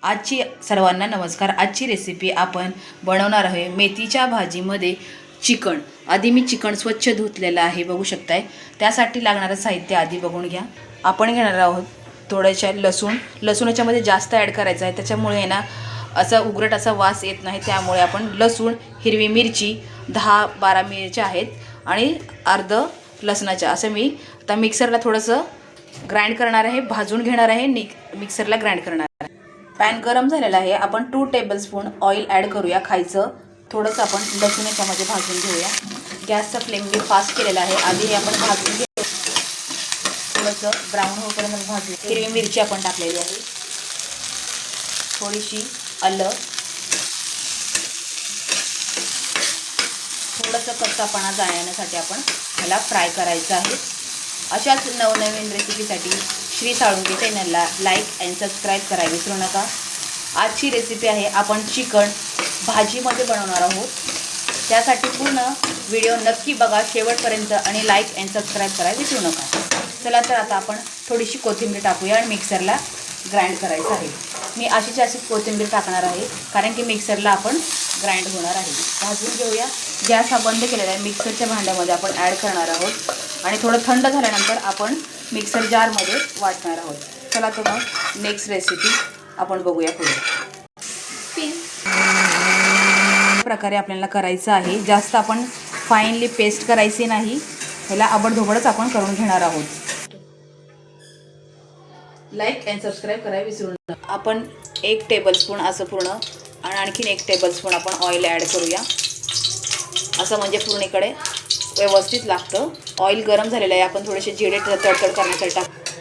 आजची सर्वांना नमस्कार। आजची रेसिपी आपण बनवणार आहे मेथीच्या भाजीमध्ये चिकन। आधी मी चिकन स्वच्छ धुतलेलं आहे, बघू शकताय। त्यासाठी लागणारं साहित्य आधी बघून घ्या। आपण घेणार आहोत थोड्याशा लसूण मध्ये जास्त ॲड करायचं आहे, त्याच्यामुळे ना असा उग्रट असा वास येत नाही। त्यामुळे आपण लसूण, हिरवी मिरची 10-12 मिरच्या आहेत आणि अर्ध लसणाच्या असं मी आता मिक्सरला थोडंसं ग्राइंड करणार आहे, भाजून घेणार आहे, मिक्सरला ग्राइंड करणार आहे। पॅन गरम झालेला आहे, आपण 2 टेबलस्पून ऑइल ॲड करूया खायचं। थोडंसं आपण लसूण याच्यामध्ये भाजून घेऊया। गॅसचा फ्लेम मी फास्ट केलेला आहे। आधी हे आपण भाजून घेऊ, थोडंसं ब्राऊन होईपर्यंत भाजू। हिरवी मिरची आपण टाकलेली आहे, थोडीशी आलं, थोडंसं कच्चापणा जाण्यासाठी आपण ह्याला फ्राय करायचं आहे। अशाच नवनवीन रेसिपीसाठी श्री साळुंके चॅनलला लाईक अँड सबस्क्राईब करायला विसरू नका। आजची रेसिपी आहे आपण चिकन भाजीमध्ये बनवणार आहोत, त्यासाठी पूर्ण व्हिडिओ नक्की बघा शेवटपर्यंत आणि लाईक अँड सबस्क्राईब करायला विसरू नका। चला तर आता आपण थोडीशी कोथिंबीर टाकूया आणि मिक्सरला ग्राइंड करायचं आहे। मी अशीच कोथिंबीर टाकणार आहे, कारण की मिक्सरला आपण ग्राइंड होणार आहे। भाजून घेऊया। गॅस हा बंद केलेला आहे। मिक्सरच्या भांड्यामध्ये आपण ॲड करणार आहोत आणि थोडं थंड झाल्यानंतर आपण मिक्सर जारमध्ये वाटणार आहोत। चला तर मग नेक्स्ट रेसिपी आपण बघूया पुढे। प्रकारे आपल्याला करायचं आहे, जास्त आपण फाईनली पेस्ट करायची नाही, ह्याला आबडधोबडच आपण करून घेणार आहोत। लाईक अँड सबस्क्राईब करायला विसरू नका। आपण 1 टेबलस्पून असं पूर्ण आणि आणखीन 1 टेबलस्पून आपण ऑइल ॲड करूया, असं म्हणजे पूर्ण इकडे व्यवस्थित लागतं। ऑइल गरम झालेलं आहे, आपण थोडेसे जिरे तडतड करण्यासाठी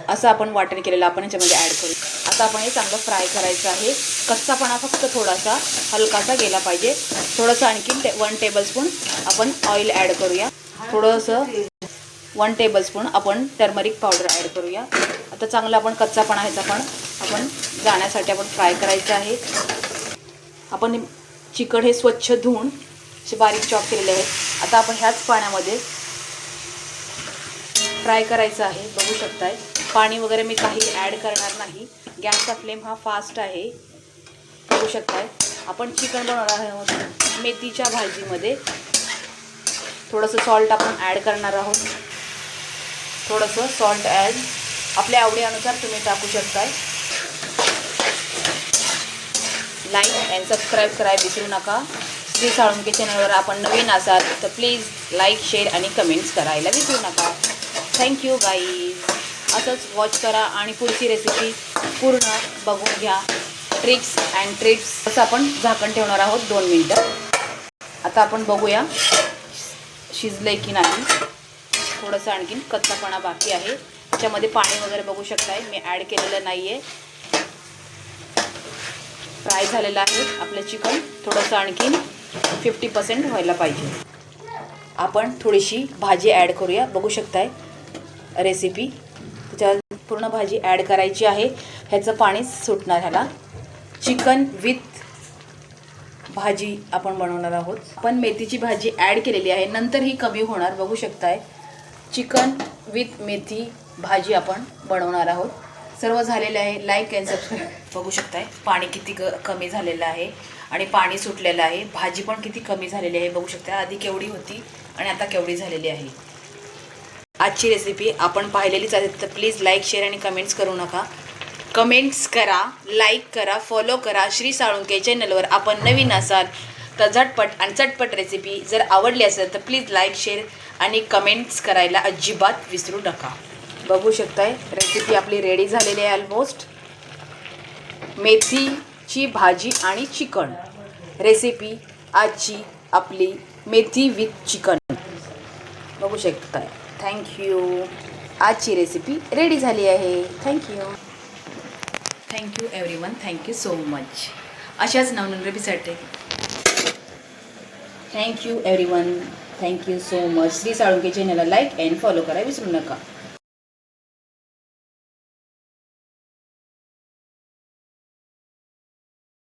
असं आपण वाटण केलेलं आपण याच्यामध्ये ॲड करू। आता आपण हे चांगलं फ्राय करायचं आहे। कच्चापणा फक्त थोडासा हलकासा गेला पाहिजे। थोडंसं आणखीन 1 टेबलस्पून आपण ऑइल ॲड करूया, थोडंसं 1 टेबलस्पून आपण टर्मरिक पावडर ॲड करूया। आता चांगलं आपण कच्चापणा ह्याचा पण आपण जाण्यासाठी आपण फ्राय करायचं आहे। आपण चिकन हे स्वच्छ धुवून असे बारीक चॉप केलेले आहेत। आता आपण ह्याच पाण्यामध्ये फ्राय करायचं आहे, बघू शकताय। पाणी वगैरे मी काही ॲड करणार नाही, गॅसचा फ्लेम हा फास्ट आहे, बघू शकताय। आपण चिकन बनवणार आहोत मेथीच्या भाजीमध्ये। थोडंसं सॉल्ट आपण ॲड करणार आहोत, थोडंसं सॉल्ट ॲड आपल्या आवडीनुसार तुम्ही टाकू शकताय। लाईक अँड सबस्क्राईब करायला विसरू नका। श्री साळुंके चॅनलवर आपण नवीन असाल तर प्लीज लाईक, शेअर आणि कमेंट्स करायला विसरू नका। Thank you guys. असंच वॉच करा आणि पुढची रेसिपी पूर्ण बघून घ्या। ट्रिक्स अँड ट्रिप्स असं आपण झाकण ठेवणार आहोत 2 मिनटं। आता आपण बघूया शिजलंय की नाही। थोडंसं आणखीन कच्चापणा बाकी आहे, त्याच्यामध्ये पाणी वगैरे बघू शकताय, मी ॲड केलेलं नाही आहे। फ्राय झालेलं आहे आपलं चिकन, थोडंसं आणखीन 50% व्हायला पाहिजे। आपण थोडीशी भाजी ॲड करूया, बघू शकताय रेसिपी। त्याच्यावर पूर्ण भाजी ॲड करायची आहे, ह्याचं पाणी सुटणार। ह्याला चिकन विथ भाजी आपण बनवणार आहोत। आपण मेथीची भाजी ॲड केलेली आहे, नंतर ही कमी होणार, बघू शकताय। चिकन विथ मेथी भाजी आपण बनवणार आहोत। सर्व झालेलं आहे। लाईक अँड सबस्क्राईब, बघू शकताय पाणी किती कमी झालेलं आहे आणि पाणी सुटलेलं आहे। भाजी पण किती कमी झालेली आहे, बघू शकता। आधी केवढी होती आणि आता केवढी झालेली आहे। आजची रेसिपी आपण पाहिलेलीच आहे, तर प्लीज लाईक, शेअर आणि कमेंट्स करू नका। कमेंट्स करा, लाईक करा, फॉलो करा। श्री साळुंके चॅनलवर आपण नवीन असाल तर झटपट आणि चटपट रेसिपी जर आवडली असेल तर प्लीज लाईक, शेअर आणि कमेंट्स करायला अजिबात विसरू नका। बघू शकताय रेसिपी आपली रेडी झालेली आहे ऑलमोस्ट। मेथीची भाजी आणि चिकन रेसिपी आजची आपली मेथी विथ चिकन, बघू शकताय। थँक्यू। आजची रेसिपी रेडी झाली आहे। Thank you everyone, thank you so much. अशाच नवनवीन रेसिपीसाठी thank you everyone, thank you so much. Shri Salunke चॅनलला लाईक अँड फॉलो करायला विसरू नका।